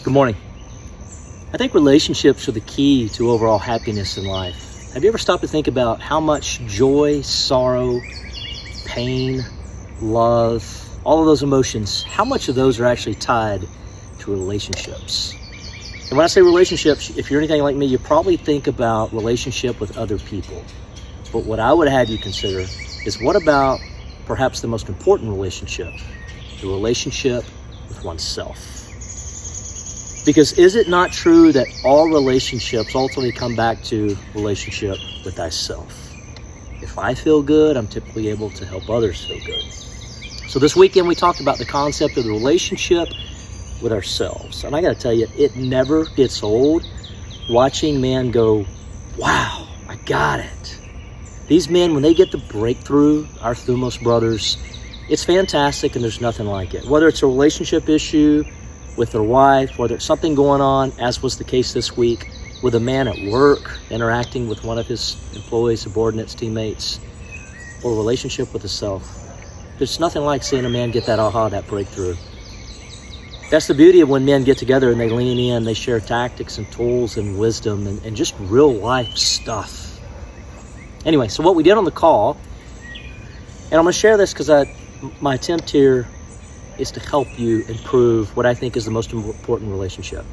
Good morning. I think relationships are the key to overall happiness in life. Have you ever stopped to think about how much joy, sorrow, pain, love, all of those emotions, how much of those are actually tied to relationships? And when I say relationships, if you're anything like me, you probably think about relationship with other people. But what I would have you consider is, what about perhaps the most important relationship, the relationship with oneself? Because is it not true that all relationships ultimately come back to relationship with thyself? If I feel good, I'm typically able to help others feel good. So this weekend we talked about the concept of the relationship with ourselves. And I got to tell you, it never gets old watching men go, wow, I got it. These men, when they get the breakthrough, our Thumos brothers, it's fantastic and there's nothing like it. Whether it's a relationship issue with their wife, whether it's something going on, as was the case this week, with a man at work interacting with one of his employees, subordinates, teammates, or a relationship with himself. There's nothing like seeing a man get that aha, that breakthrough. That's the beauty of when men get together and they lean in, they share tactics and tools and wisdom and just real life stuff. Anyway, so what we did on the call, and I'm going to share this because my attempt here is to help you improve what I think is the most important relationship,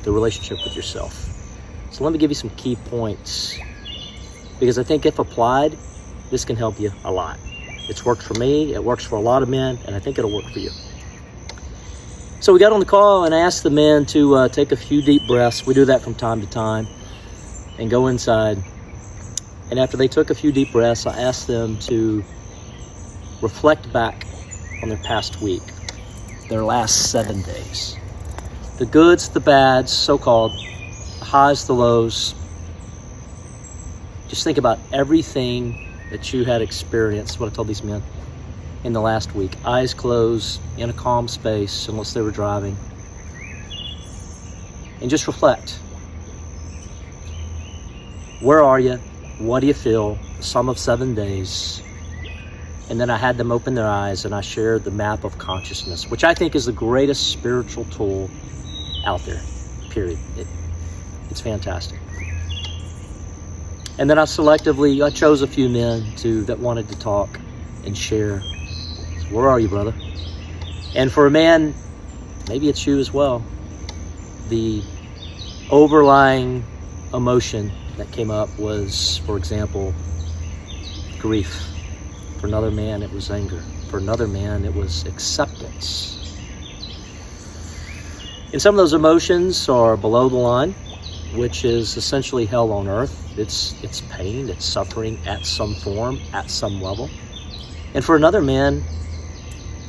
the relationship with yourself. So let me give you some key points, because I think if applied, this can help you a lot. It's worked for me, it works for a lot of men, and I think it'll work for you. So we got on the call and I asked the men to take a few deep breaths. We do that from time to time, and go inside. And after they took a few deep breaths, I asked them to reflect back on their past week, their last 7 days. The goods, the bads, so-called, the highs, the lows. Just think about everything that you had experienced, what I told these men, in the last week. Eyes closed, in a calm space, unless they were driving. And just reflect. Where are you? What do you feel? The sum of 7 days. And then I had them open their eyes and I shared the map of consciousness, which I think is the greatest spiritual tool out there, period. It's fantastic. And then I chose a few men that wanted to talk and share. So where are you, brother? And for a man, maybe it's you as well, the overlying emotion that came up was, for example, grief. For another man, it was anger. For another man, it was acceptance. And some of those emotions are below the line, which is essentially hell on earth. It's pain, it's suffering at some form, at some level. And for another man,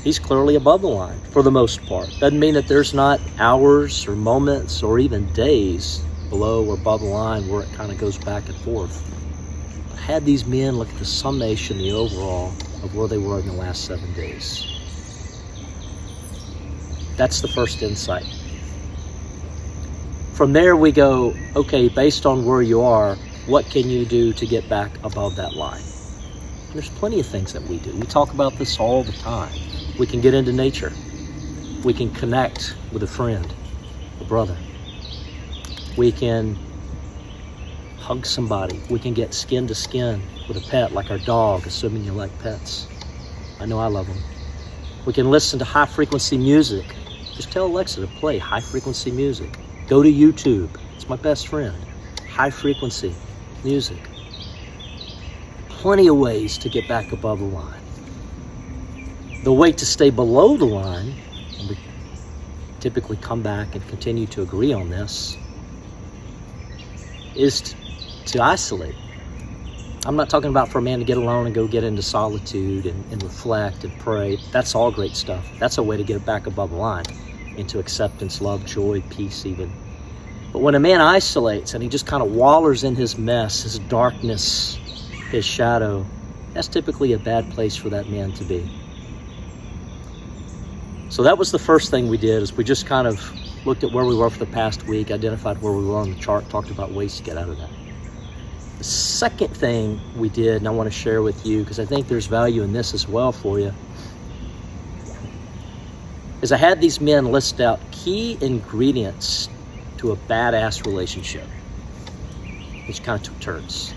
he's clearly above the line for the most part. Doesn't mean that there's not hours or moments or even days below or above the line where it kind of goes back and forth. Had these men look at the summation, the overall of where they were in the last 7 days. That's the first insight. From there we go, okay, based on where you are, what can you do to get back above that line? There's plenty of things that we do. We talk about this all the time. We can get into nature. We can connect with a friend, a brother. We can hug somebody. We can get skin to skin with a pet, like our dog, assuming you like pets. I know I love them. We can listen to high frequency music. Just tell Alexa to play high frequency music. Go to YouTube. It's my best friend. High frequency music. Plenty of ways to get back above the line. The way to stay below the line, and we typically come back and continue to agree on this, is to isolate. I'm not talking about for a man to get alone and go get into solitude and reflect and pray. That's all great stuff. That's a way to get back above the line, into acceptance, love, joy, peace even. But when a man isolates and he just kind of wallers in his mess, his darkness, his shadow, that's typically a bad place for that man to be. So that was the first thing we did, is we just kind of looked at where we were for the past week, identified where we were on the chart, talked about ways to get out of that. The second thing we did, and I want to share with you because I think there's value in this as well for you, is I had these men list out key ingredients to a badass relationship, which kind of took turns.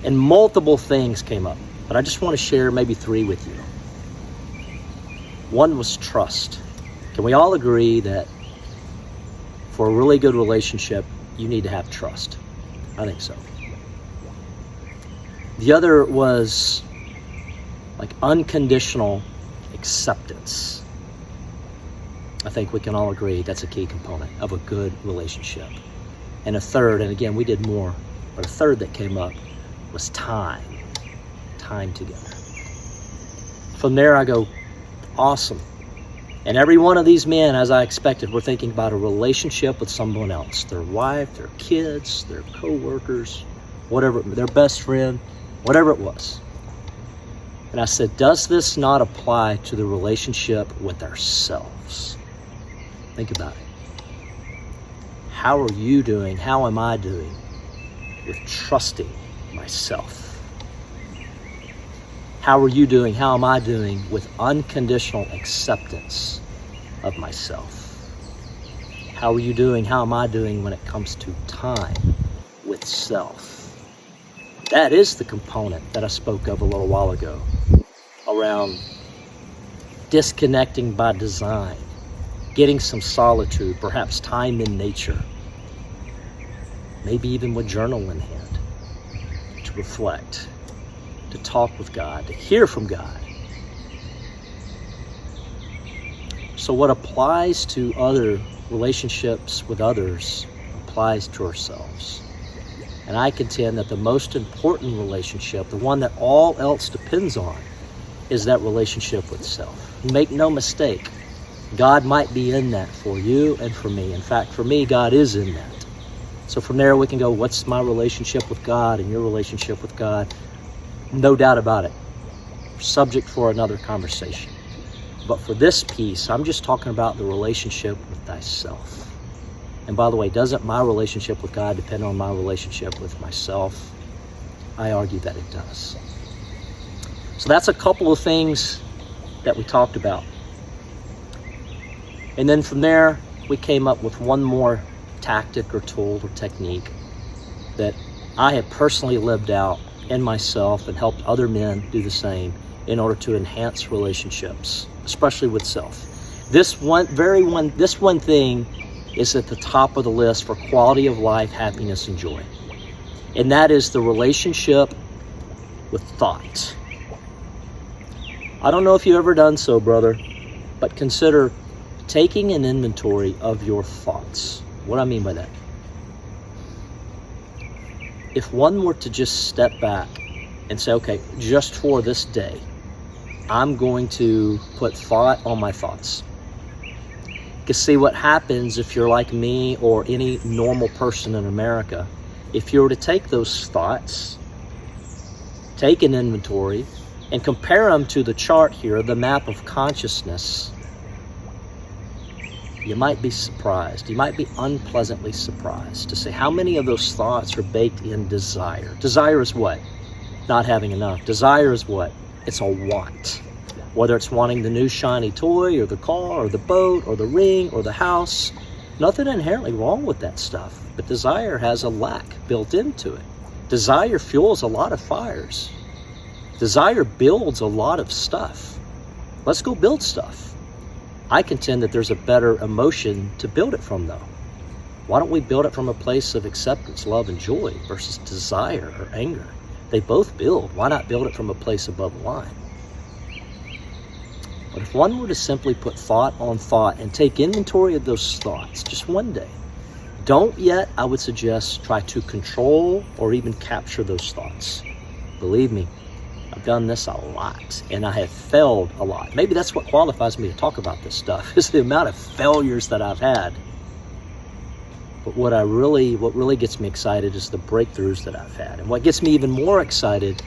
And multiple things came up, but I just want to share maybe 3 with you. One was trust. Can we all agree that for a really good relationship, you need to have trust? I think so. The other was like unconditional acceptance. I think we can all agree that's a key component of a good relationship. And a third, and again, we did more, but a third that came up was time together. From there, I go, awesome. And every one of these men, as I expected, were thinking about a relationship with someone else, their wife, their kids, their co-workers, whatever, their best friend, whatever it was. And I said, does this not apply to the relationship with ourselves? Think about it. How are you doing? How am I doing with trusting myself? How are you doing? How am I doing with unconditional acceptance of myself? How are you doing? How am I doing when it comes to time with self? That is the component that I spoke of a little while ago around disconnecting by design, getting some solitude, perhaps time in nature, maybe even with journal in hand, to reflect, to talk with God, to hear from God. So what applies to other relationships with others applies to ourselves. And I contend that the most important relationship, the one that all else depends on, is that relationship with self. Make no mistake, God might be in that for you and for me. In fact, for me, God is in that. So from there we can go, what's my relationship with God and your relationship with God? No doubt about it. Subject for another conversation. But for this piece, I'm just talking about the relationship with thyself. And by the way, doesn't my relationship with God depend on my relationship with myself? I argue that it does. So that's a couple of things that we talked about. And then from there, we came up with one more tactic or tool or technique that I have personally lived out in myself and helped other men do the same in order to enhance relationships, especially with self. This one thing is at the top of the list for quality of life, happiness, and joy. And that is the relationship with thought. I don't know if you've ever done so, brother, but consider taking an inventory of your thoughts. What do I mean by that? If one were to just step back and say, okay, just for this day, I'm going to put thought on my thoughts. Because see what happens if you're like me or any normal person in America, if you were to take those thoughts, take an inventory, and compare them to the chart here, the map of consciousness, you might be surprised. You might be unpleasantly surprised to say how many of those thoughts are baked in desire. Desire is what? Not having enough. Desire is what? It's a want. Whether it's wanting the new shiny toy or the car or the boat or the ring or the house, nothing inherently wrong with that stuff. But desire has a lack built into it. Desire fuels a lot of fires. Desire builds a lot of stuff. Let's go build stuff. I contend that there's a better emotion to build it from, though. Why don't we build it from a place of acceptance, love, and joy versus desire or anger? They both build. Why not build it from a place above the line? But if one were to simply put thought on thought and take inventory of those thoughts just one day, don't yet, I would suggest, try to control or even capture those thoughts. Believe me, I've done this a lot and I have failed a lot. Maybe that's what qualifies me to talk about this stuff, is the amount of failures that I've had. But what really gets me excited is the breakthroughs that I've had. And what gets me even more excited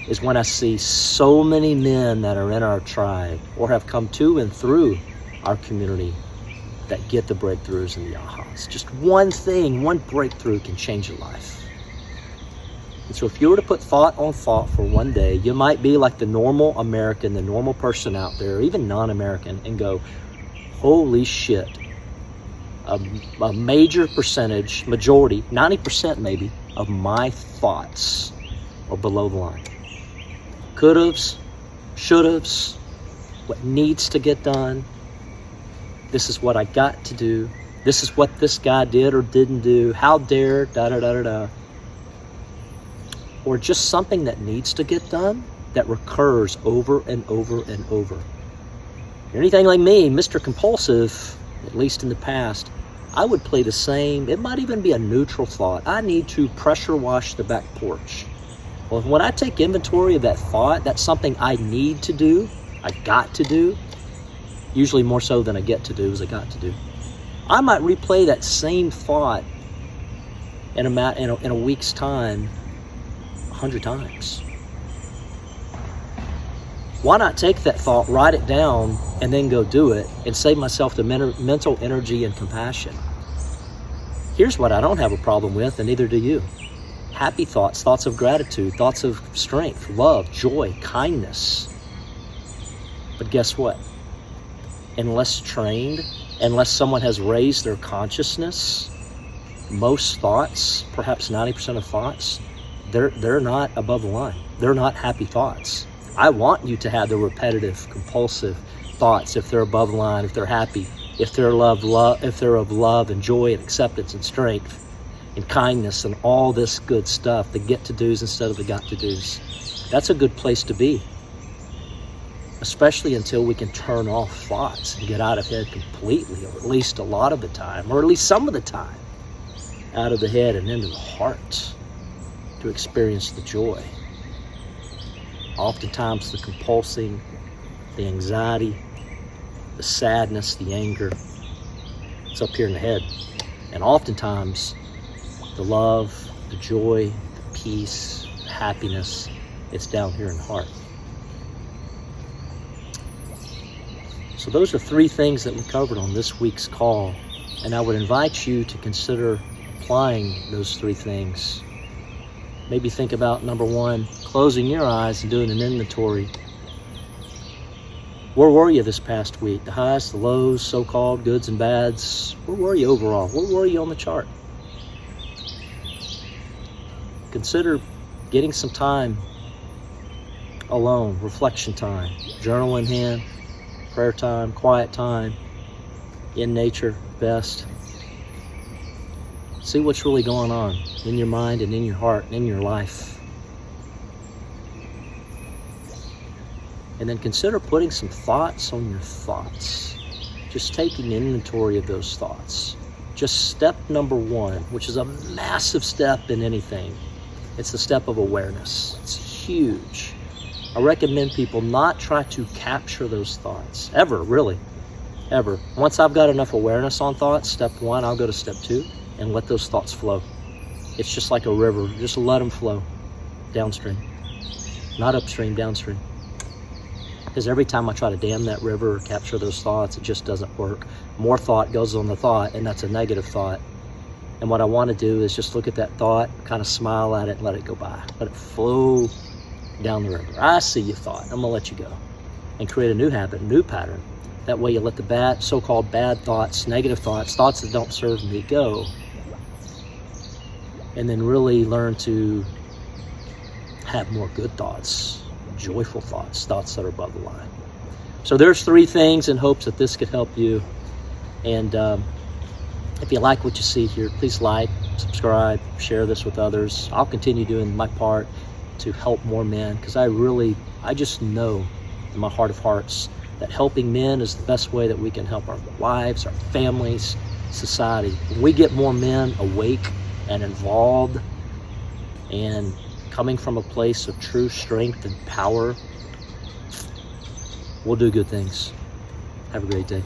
is when I see so many men that are in our tribe or have come to and through our community that get the breakthroughs and the ahas. Just one thing, one breakthrough can change your life. And so if you were to put thought on thought for one day, you might be like the normal American, the normal person out there, even non-American, and go, holy shit, a major percentage, majority, 90% maybe, of my thoughts are below the line. Could'ves, should'ves, what needs to get done. This is what I got to do. This is what this guy did or didn't do. How dare, da-da-da-da-da. Or just something that needs to get done that recurs over and over and over. You're anything like me, Mr. Compulsive, at least in the past, I would play the same. It might even be a neutral thought. I need to pressure wash the back porch. Well, when I take inventory of that thought, that's something I need to do, I got to do, usually more so than I get to do, as I got to do. I might replay that same thought in a week's time 100 times. Why not take that thought, write it down, and then go do it and save myself the mental energy and compassion? Here's what I don't have a problem with, and neither do you. Happy thoughts, thoughts of gratitude, thoughts of strength, love, joy, kindness. But guess what? Unless trained, unless someone has raised their consciousness, most thoughts, perhaps 90% of thoughts, they're not above the line. They're not happy thoughts. I want you to have the repetitive, compulsive thoughts if they're above the line, if they're happy, if they're if they're of love and joy and acceptance and strength and kindness and all this good stuff, the get-to-dos instead of the got-to-dos. That's a good place to be, especially until we can turn off thoughts and get out of head completely, or at least a lot of the time, or at least some of the time, out of the head and into the heart to experience the joy. Oftentimes the compulsing, the anxiety, the sadness, the anger, it's up here in the head. And oftentimes the love, the joy, the peace, the happiness, it's down here in the heart. So those are 3 things that we covered on this week's call. And I would invite you to consider applying those 3 things. Maybe think about, number 1, closing your eyes and doing an inventory. Where were you this past week? The highs, the lows, so-called goods and bads. Where were you overall? Where were you on the chart? Consider getting some time alone, reflection time, journal in hand, prayer time, quiet time, in nature, best. See what's really going on in your mind and in your heart and in your life. And then consider putting some thoughts on your thoughts. Just taking inventory of those thoughts. Just step number 1, which is a massive step in anything. It's the step of awareness. It's huge. I recommend people not try to capture those thoughts, ever, really, ever. Once I've got enough awareness on thoughts, step 1, I'll go to step 2 and let those thoughts flow. It's just like a river. Just let them flow downstream, not upstream, downstream. Because every time I try to dam that river or capture those thoughts, it just doesn't work. More thought goes on the thought, and that's a negative thought. And what I want to do is just look at that thought, kind of smile at it, and let it go by. Let it flow down the river. I see you thought. I'm going to let you go. And create a new habit, a new pattern. That way you let the bad, so-called bad thoughts, negative thoughts, thoughts that don't serve me go. And then really learn to have more good thoughts, joyful thoughts, thoughts that are above the line. So there's 3 things in hopes that this could help you. And if you like what you see here, please like, subscribe, share this with others. I'll continue doing my part to help more men, because I just know in my heart of hearts that helping men is the best way that we can help our wives, our families, society. When we get more men awake and involved and coming from a place of true strength and power, we'll do good things. Have a great day.